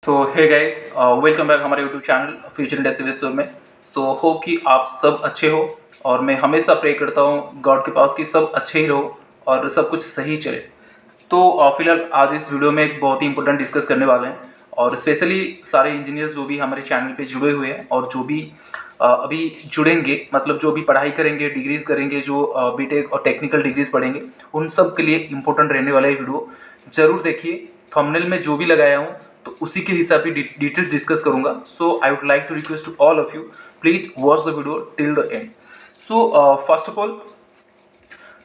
तो hey guys, welcome back हमारे YouTube channel future industry में। सो होप कि आप सब अच्छे हो और मैं हमेशा प्रे करता हूँ गॉड के पास कि सब अच्छे ही रहो और सब कुछ सही चले। तो फिलहाल आज इस वीडियो में एक बहुत ही इंपॉर्टेंट डिस्कस करने वाले हैं और स्पेशली सारे इंजीनियर्स जो भी हमारे चैनल पे जुड़े हुए हैं और जो भी अभी जुड़ेंगे, मतलब जो भी पढ़ाई करेंगे, डिग्रीज करेंगे, जो बीटेक और टेक्निकल डिग्रीज पढ़ेंगे, उन सब के लिए इंपॉर्टेंट रहने वाला ये वीडियो जरूर देखिए। थंबनेल में जो भी लगाया हूँ तो उसी के हिसाब से डिटेल्स डिस्कस करूंगा। So I would like to request to all of you, please watch the video till the end. So first of all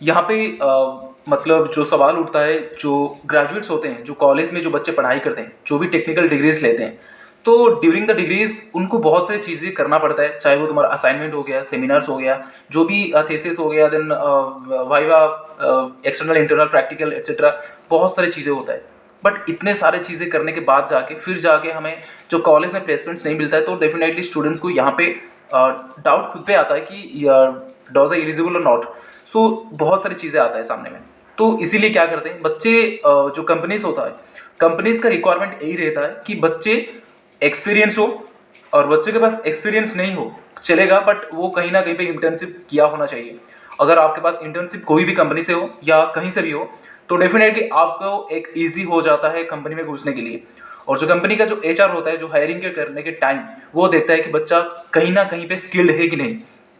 यहाँ पे मतलब जो सवाल उठता है, जो ग्रेजुएट्स होते हैं, जो कॉलेज में जो बच्चे पढ़ाई करते हैं, जो भी टेक्निकल डिग्रीज लेते हैं, तो ड्यूरिंग द डिग्रीज उनको बहुत सारी चीज़ें करना पड़ता है। चाहे वो तुम्हारा असाइनमेंट हो गया, सेमिनार्स हो गया, जो भी थीसिस हो गया, then viva, external internal practical etcetera, बहुत सारी चीज़ें होता है। बट इतने सारे चीज़ें करने के बाद फिर जाके हमें जो कॉलेज में प्लेसमेंट्स नहीं मिलता है, तो डेफिनेटली स्टूडेंट्स को यहाँ पे डाउट खुद पे आता है कि डॉज आई एलिजिबल और नॉट। सो बहुत सारी चीज़ें आता है सामने में। तो इसीलिए क्या करते हैं बच्चे, जो कंपनीज होता है, कंपनीज का रिक्वायरमेंट यही रहता है कि बच्चे एक्सपीरियंस हो, और बच्चे के पास एक्सपीरियंस नहीं हो चलेगा, बट वो कहीं ना कहीं पे इंटर्नशिप किया होना चाहिए। अगर आपके पास इंटर्नशिप कोई भी कंपनी से हो या कहीं से भी हो, तो डेफिनेटली आपको एक ईजी हो जाता है कंपनी में घुसने के लिए। और जो कंपनी का जो एचआर होता है, जो हायरिंग के करने के टाइम, वो देखता है कि बच्चा कहीं ना कहीं पे स्किल्ड है कि नहीं।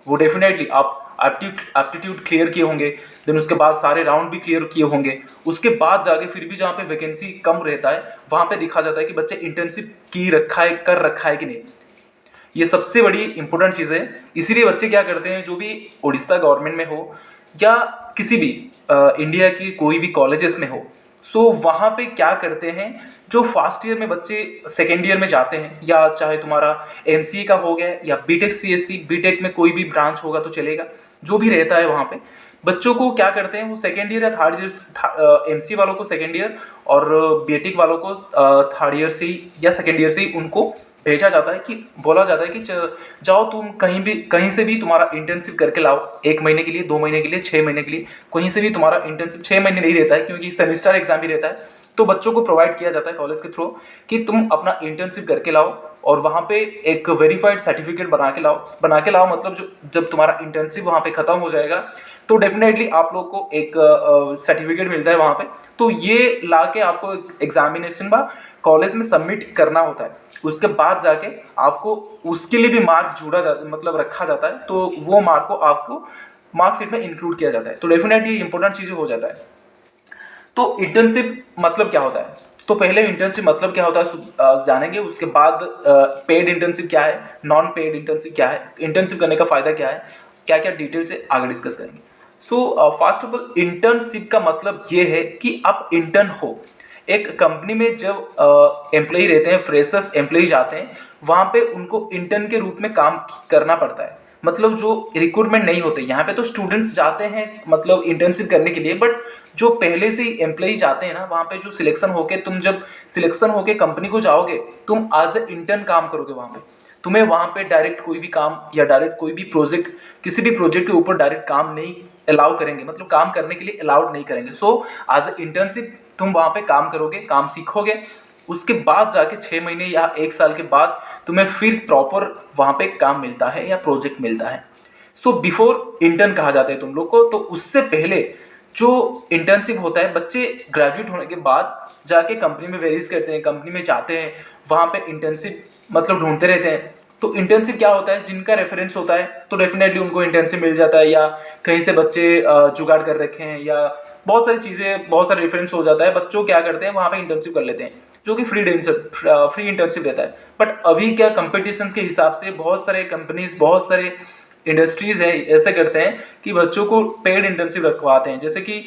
वो डेफिनेटली आप एप्टीट्यूड क्लियर किए होंगे, देन उसके बाद सारे राउंड भी क्लियर किए होंगे, उसके बाद जाके फिर भी जहाँ पे वैकेंसी कम रहता है वहाँ पे दिखा जाता है कि बच्चे इंटर्नशिप की रखा है, कर रखा है कि नहीं। ये सबसे बड़ी इंपॉर्टेंट चीज़ है। इसीलिए बच्चे क्या करते हैं, जो भी उड़ीसा गवर्नमेंट में हो या किसी भी इंडिया की कोई भी कॉलेजेस में हो, सो वहाँ पे क्या करते हैं, जो फर्स्ट ईयर में बच्चे सेकेंड ईयर में जाते हैं, या चाहे तुम्हारा एमसीए का हो गया या बीटेक सीएससी, बीटेक में कोई भी ब्रांच होगा तो चलेगा, जो भी रहता है वहाँ पे बच्चों को क्या करते हैं, वो सेकेंड ईयर या थर्ड ईयर, एमसी वालों को सेकेंड ईयर और बीटेक वालों को थर्ड ईयर से ही या सेकेंड ईयर से ही उनको भेजा जाता है, कि बोला जाता है कि जाओ तुम कहीं से भी तुम्हारा इंटर्नशिप करके लाओ, 1 महीने के लिए, 2 महीने के लिए, 6 महीने के लिए, कहीं से भी तुम्हारा इंटर्नशिप 6 महीने नहीं रहता है क्योंकि सेमिस्टर एग्जाम भी रहता है। तो बच्चों को प्रोवाइड किया जाता है कॉलेज के थ्रू कि तुम अपना इंटर्नशिप करके लाओ और वहाँ पे एक वेरीफाइड सर्टिफिकेट बना के लाओ, मतलब जब तुम्हारा इंटर्नशिप वहाँ पे खत्म हो जाएगा तो डेफिनेटली आप लोग को एक सर्टिफिकेट मिलता है वहाँ पे। तो ये ला के आपको एग्जामिनेशन कॉलेज में सबमिट करना होता है। उसके बाद जाके आपको उसके लिए भी मार्क मतलब रखा जाता है, तो वो मार्क को आपको मार्कशीट में इंक्लूड किया जाता है। तो डेफिनेटली इंपॉर्टेंट चीज़ हो जाता है। तो इंटर्नशिप मतलब क्या होता है, तो पहले इंटर्नशिप मतलब क्या होता है जानेंगे। उसके बाद पेड इंटर्नशिप क्या है, नॉन पेड इंटर्नशिप क्या है, इंटर्नशिप करने का फायदा क्या है, क्या क्या डिटेल से आगे डिस्कस करेंगे। सो फर्स्ट ऑफ ऑल इंटर्नशिप का मतलब ये है कि आप इंटर्न हो एक कंपनी में। जब एम्प्लॉई रहते हैं, फ्रेशर्स एम्प्लॉई जाते हैं, वहाँ पे उनको इंटर्न के रूप में काम करना पड़ता है। मतलब जो रिक्रूटमेंट नहीं होते यहाँ पे, तो स्टूडेंट्स जाते हैं मतलब इंटर्नशिप करने के लिए, बट जो पहले से ही एम्प्लॉई जाते हैं ना, वहाँ पे जो सिलेक्शन होके जब सिलेक्शन होके कंपनी को जाओगे, तुम एज ए इंटर्न काम करोगे वहाँ पे। तुम्हें वहाँ पे डायरेक्ट कोई भी काम या डायरेक्ट कोई भी प्रोजेक्ट, किसी भी प्रोजेक्ट के ऊपर डायरेक्ट काम नहीं अलाउ करेंगे, मतलब काम करने के लिए अलाउड नहीं करेंगे। सो एज ए इंटर्नशिप तुम वहाँ पे काम करोगे, काम सीखोगे, उसके बाद जाके 6 महीने या 1 साल के बाद तुम्हें फिर प्रॉपर वहाँ पे काम मिलता है या प्रोजेक्ट मिलता है। सो बिफोर इंटर्न कहा जाता है तुम लोग को। तो उससे पहले जो इंटर्नशिप होता है, बच्चे ग्रेजुएट होने के बाद जाके कंपनी में वेरीज करते हैं, कंपनी में जाते हैं, वहाँ पे इंटर्नशिप मतलब ढूंढते रहते हैं। तो इंटर्नशिप क्या होता है, जिनका रेफरेंस होता है तो डेफिनेटली उनको इंटर्नशिप मिल जाता है, या कहीं से बच्चे जुगाड़ कर रखे हैं, या बहुत सारी चीज़ें, बहुत सारे रेफरेंस हो जाता है, बच्चों क्या करते हैं वहाँ पे इंटर्नशिप कर लेते हैं, जो कि फ्री इंटर्नशिप रहता है। बट अभी क्या कंपटीशन के हिसाब से बहुत सारे कंपनीज, बहुत सारे इंडस्ट्रीज है ऐसे करते हैं कि बच्चों को पेड इंटर्नशिप रखवाते हैं। जैसे कि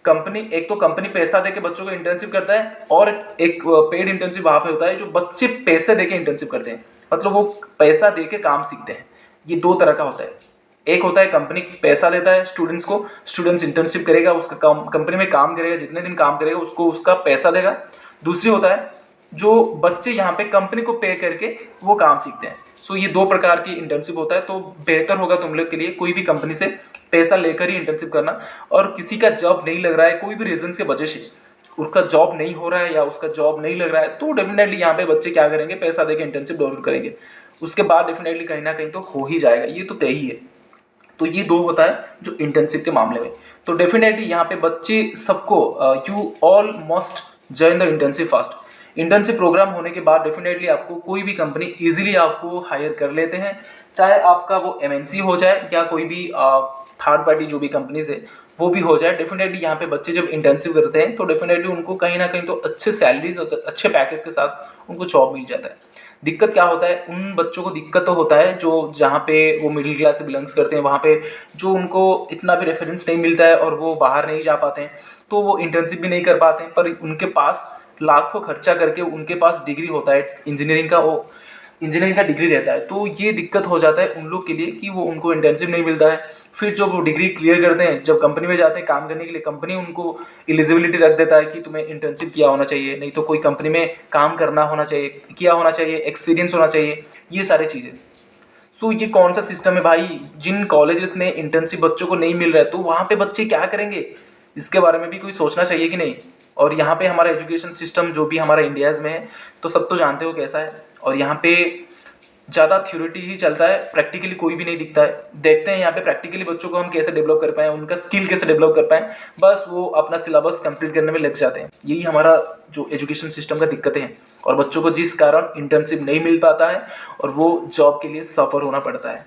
कंपनी, एक तो कंपनी पैसा देके बच्चों को इंटर्नशिप करता है, और एक पेड इंटर्नशिप वहाँ पे होता है जो बच्चे पैसे देके इंटर्नशिप करते हैं, मतलब वो पैसा देके काम सीखते हैं। ये दो तरह का होता है। एक होता है कंपनी पैसा देता है स्टूडेंट्स को, स्टूडेंट्स इंटर्नशिप करेगा, उसका कंपनी में काम करेगा, जितने दिन काम करेगा उसको उसका पैसा देगा। दूसरी होता है जो बच्चे यहाँ पे कंपनी को पे करके वो काम सीखते हैं। सो ये दो प्रकार की इंटर्नशिप होता है। तो बेहतर होगा तुम लोग के लिए कोई भी कंपनी से पैसा लेकर ही इंटर्नशिप करना, और किसी का जॉब नहीं लग रहा है कोई भी रीजन के वजह से, उसका जॉब नहीं हो रहा है या उसका जॉब नहीं लग रहा है, तो डेफिनेटली यहाँ पे बच्चे क्या करेंगे, पैसा देके इंटर्नशिप डाउनलोड करेंगे। उसके बाद डेफिनेटली कहीं ना कहीं तो हो ही जाएगा, ये तो तय ही है। तो ये दो होता है जो इंटर्नशिप के मामले में। तो डेफिनेटली यहाँ पे बच्चे सबको you all must join the internship fast. Internship programme होने के बाद डेफिनेटली आपको कोई भी कंपनी इजीली आपको हायर कर लेते हैं, चाहे आपका वो एमएनसी हो जाए या कोई भी थर्ड पार्टी जो भी कंपनीज है वो भी हो जाए। डेफिनेटली यहाँ पे बच्चे जब इंटर्नशिप करते हैं तो डेफिनेटली उनको कहीं ना कहीं तो अच्छे सैलरीज और अच्छे पैकेज के साथ उनको जॉब मिल जाता है। दिक्कत क्या होता है, उन बच्चों को दिक्कत तो होता है जो जहाँ पे वो मिडिल क्लास से बिलोंग्स करते हैं, वहाँ पे जो उनको इतना भी रेफरेंस नहीं मिलता है और वो बाहर नहीं जा पाते हैं, तो वो इंटर्नशिप भी नहीं कर पाते हैं। पर उनके पास लाखों खर्चा करके उनके पास डिग्री होता है इंजीनियरिंग का, वो इंजीनियरिंग का डिग्री रहता है, तो ये दिक्कत हो जाता है उन लोग के लिए कि वो उनको इंटर्नशिप नहीं मिलता है। फिर जब वो डिग्री क्लियर करते हैं, जब कंपनी में जाते हैं काम करने के लिए, कंपनी उनको एलिजिबिलिटी रख देता है कि तुम्हें इंटर्नशिप किया होना चाहिए, नहीं तो कोई कंपनी में काम करना होना चाहिए, किया होना चाहिए, एक्सपीरियंस होना चाहिए, ये सारी चीज़ें। सो ये कौन सा सिस्टम है भाई, जिन कॉलेजेस में इंटर्नशिप बच्चों को नहीं मिल रहा है तो वहाँ पे बच्चे क्या करेंगे, इसके बारे में भी कोई सोचना चाहिए कि नहीं। और यहाँ पे हमारा एजुकेशन सिस्टम जो भी हमारा इंडियाज़ में है, तो सब तो जानते हो कैसा है। और यहाँ पे ज़्यादा थ्योरिटी ही चलता है, प्रैक्टिकली कोई भी नहीं दिखता है। देखते हैं यहाँ पे प्रैक्टिकली बच्चों को हम कैसे डेवलप कर पाएँ, उनका स्किल कैसे डेवलप कर पाएँ, बस वो अपना सिलेबस कंप्लीट करने में लग जाते हैं। यही हमारा जो एजुकेशन सिस्टम का दिक्कतें हैं, और बच्चों को जिस कारण इंटर्नशिप नहीं मिल पाता है और वो जॉब के लिए सफ़र होना पड़ता है,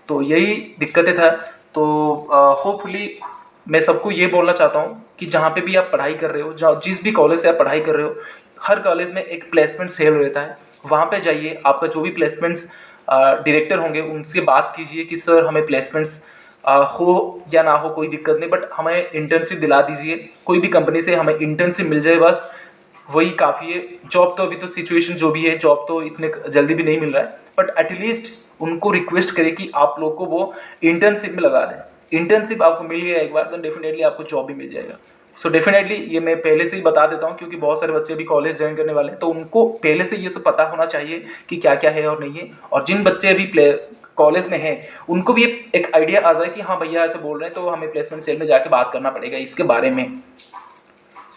तो यही दिक्कतें था। तो होपफुली मैं सबको ये बोलना चाहता हूँ कि जहाँ पे भी आप पढ़ाई कर रहे हो, जहाँ जिस भी कॉलेज से आप पढ़ाई कर रहे हो, हर कॉलेज में एक प्लेसमेंट सेल रहता है। वहाँ पे जाइए, आपका जो भी प्लेसमेंट्स डायरेक्टर होंगे उनसे बात कीजिए कि सर हमें प्लेसमेंट्स हो या ना हो कोई दिक्कत नहीं, बट हमें इंटर्नशिप दिला दीजिए, कोई भी कंपनी से हमें इंटर्नशिप मिल जाए, बस वही काफ़ी है। जॉब तो अभी तो सिचुएशन जो भी है, जॉब तो इतने जल्दी भी नहीं मिल रहा है, बट एटलीस्ट उनको रिक्वेस्ट करें कि आप लोग को वो इंटर्नशिप में लगा दें। इंटर्नशिप आपको मिल गया एक बार तो डेफिनेटली आपको जॉब भी मिल जाएगा। सो डेफिनेटली ये मैं पहले से ही बता देता हूँ, क्योंकि बहुत सारे बच्चे भी कॉलेज ज्वाइन करने वाले हैं, तो उनको पहले से ये सब पता होना चाहिए कि क्या क्या है और नहीं है। और जिन बच्चे अभी कॉलेज में हैं उनको भी एक आइडिया आ जाए कि हाँ भैया ऐसे बोल रहे हैं तो हमें प्लेसमेंट सेल में जाके बात करना पड़ेगा इसके बारे में।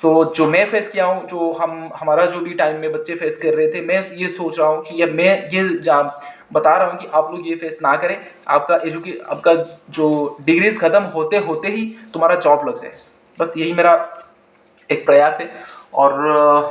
सो जो मैं फेस किया हूँ, जो हमारा जो भी टाइम में बच्चे फेस कर रहे थे, मैं ये सोच रहा हूँ कि अब मैं ये बता रहा हूँ कि आप लोग ये फेस ना करें। आपका जो डिग्रीज ख़त्म होते होते ही तुम्हारा जॉब लग जाए, बस यही मेरा एक प्रयास है। और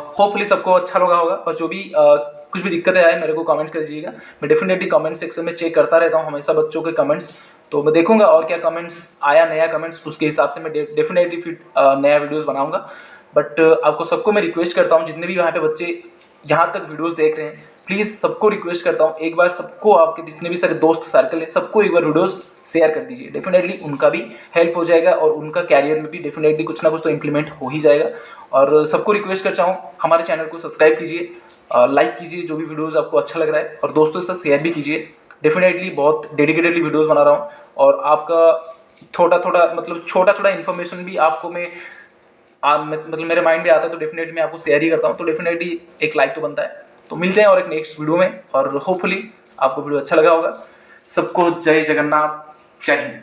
होपफुली सबको अच्छा लगा होगा। और जो भी कुछ भी दिक्कतें आए मेरे को कमेंट्स कर दीजिएगा, मैं डेफिनेटली कमेंट सेक्शन में चेक करता रहता हूँ हमेशा बच्चों के कमेंट्स, तो मैं देखूंगा और क्या कमेंट्स आया, नया कमेंट्स, उसके हिसाब से मैं डेफिनेटली फिर नया वीडियोस बनाऊंगा। बट आपको सबको मैं रिक्वेस्ट करता हूँ, जितने भी यहाँ पे बच्चे यहाँ तक वीडियोस देख रहे हैं, प्लीज़ सबको रिक्वेस्ट करता हूँ, एक बार सबको, आपके जितने भी सारे दोस्त सर्कल है, सबको एक बार वीडियोस शेयर कर दीजिए। डेफिनेटली उनका भी हेल्प हो जाएगा और उनका कैरियर में भी डेफिनेटली कुछ ना कुछ तो इम्प्लीमेंट हो ही जाएगा। और सबको रिक्वेस्ट करता हूँ, हमारे चैनल को सब्सक्राइब कीजिए, लाइक कीजिए जो भी वीडियोज़ आपको अच्छा लग रहा है, और दोस्तों के साथ शेयर भी कीजिए। डेफिनेटली बहुत डेडिकेटेडली वीडियोज़ बना रहा हूँ, और आपका छोटा छोटा इन्फॉर्मेशन भी आपको मैं मतलब मेरे माइंड में आता है तो डेफिनेटली मैं आपको शेयर ही करता हूँ। तो डेफिनेटली एक लाइक तो बनता है। तो मिलते हैं और एक नेक्स्ट वीडियो में, और होपफुली आपको वीडियो अच्छा लगा होगा। सबको जय जगन्नाथ, जय हिंद।